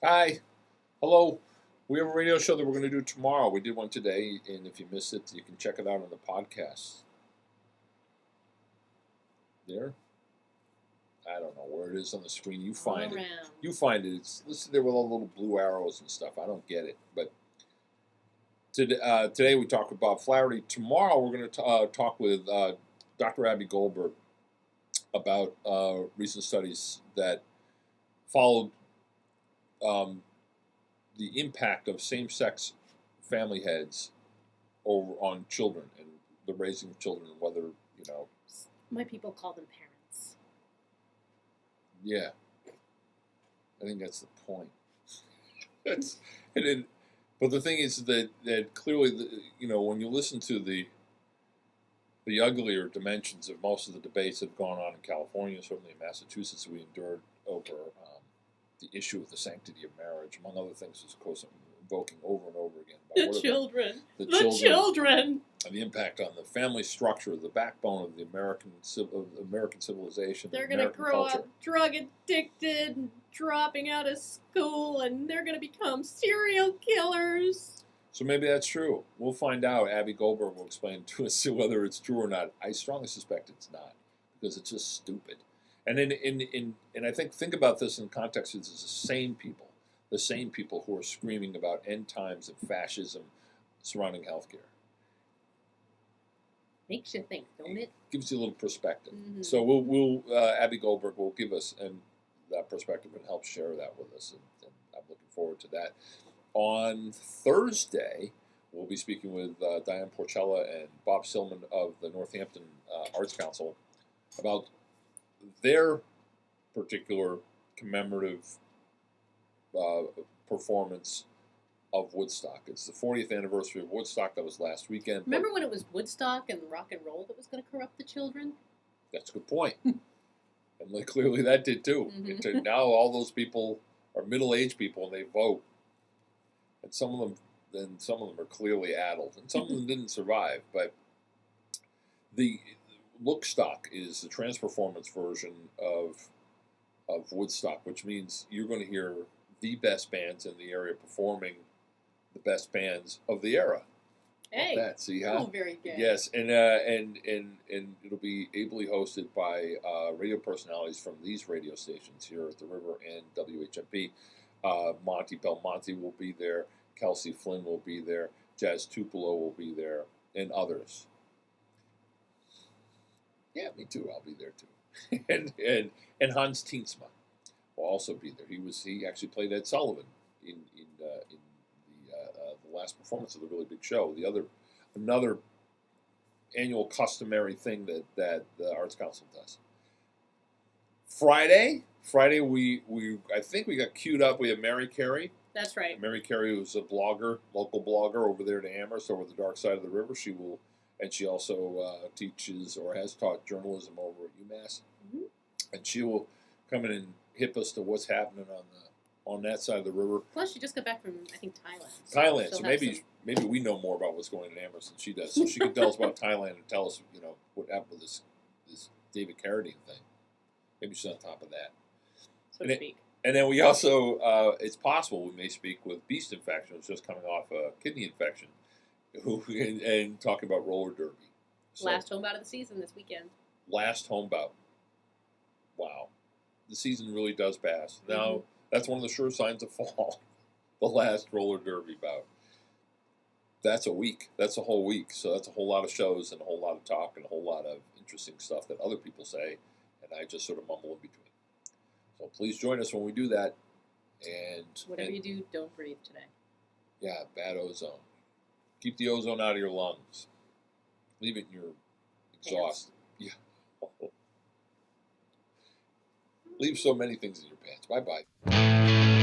Hi. Hello. We have a radio show that we're going to do tomorrow. We did one today, and if you missed it, you can check it out on the podcast. There. I don't know where it is on the screen. You find it. You find it. It's listed there with all the little blue arrows and stuff. I don't get it. But today we talk about Flaherty. Tomorrow we're going to talk with Dr. Abby Goldberg about recent studies that followed the impact of same-sex family heads over on children and the raising of children, whether My people call them parents. Yeah, I think that's the point. But the thing is that clearly, when you listen to the uglier dimensions of most of the debates that have gone on in California, certainly in Massachusetts, we endured over the issue of the sanctity of marriage, among other things, is of course invoking over and over again about The children. and the impact on the family structure, the backbone of the American civilization. They're going to grow up drug addicted, and dropping out of school, and they're going to become serial killers. So maybe that's true. We'll find out. Abby Goldberg will explain to us whether it's true or not. I strongly suspect it's not, because it's just stupid. And and I think about this in context. It's the same people who are screaming about end times and fascism surrounding healthcare. Makes you think, don't it? Gives you a little perspective. Mm-hmm. So we'll Abby Goldberg will give us that perspective and help share that with us, and I'm looking forward to that. On Thursday, we'll be speaking with Diane Porcella and Bob Silman of the Northampton Arts Council about their particular commemorative performance of Woodstock. It's the 40th anniversary of Woodstock. That was last weekend. Remember when it was Woodstock and rock and roll that was going to corrupt the children? That's a good point. And clearly that did too. Mm-hmm. Now all those people are middle-aged people and they vote. And some of them are clearly addled, and some of them didn't survive. But the Lookstock is the trans-performance version of Woodstock, which means you're going to hear the best bands in the area performing the best bands of the era. Hey, that. See how? Oh, very good. Yes, and it'll be ably hosted by radio personalities from these radio stations here at the River and WHMP. Monty Belmonte will be there. Kelsey Flynn will be there. Jazz Tupelo will be there, and others. Yeah, me too. I'll be there too. and Hans Teensma will also be there. He actually played Ed Sullivan in the last performance of the really big show. Another annual customary thing that the Arts Council does. Friday we I think we got queued up. We have Mary Carey. That's right. Mary Carey, who's a blogger, local blogger over there to Amherst, over the dark side of the river. She also teaches or has taught journalism over at UMass, mm-hmm. and she will come in and hip us to what's happening on that side of the river. Plus, she just got back from, I think, Thailand. Thailand, so maybe we know more about what's going on in Amherst than she does. So she can tell us about Thailand and tell us, what happened with this David Carradine thing. Maybe she's on top of that. So to speak. And then we also, it's possible we may speak with Beast Infection, who's just coming off a kidney infection, and talking about roller derby. So, last home bout of the season this weekend. Last home bout. Wow. The season really does pass. Now, mm-hmm. That's one of the sure signs of fall. The last roller derby bout. That's a week. That's a whole week. So that's a whole lot of shows and a whole lot of talk and a whole lot of interesting stuff that other people say, and I just sort of mumble in between. So please join us when we do that. And whatever you do, don't breathe today. Yeah, bad ozone. Keep the ozone out of your lungs. Leave it in your exhaust. Pants. Yeah. Leave so many things in your pants. Bye-bye.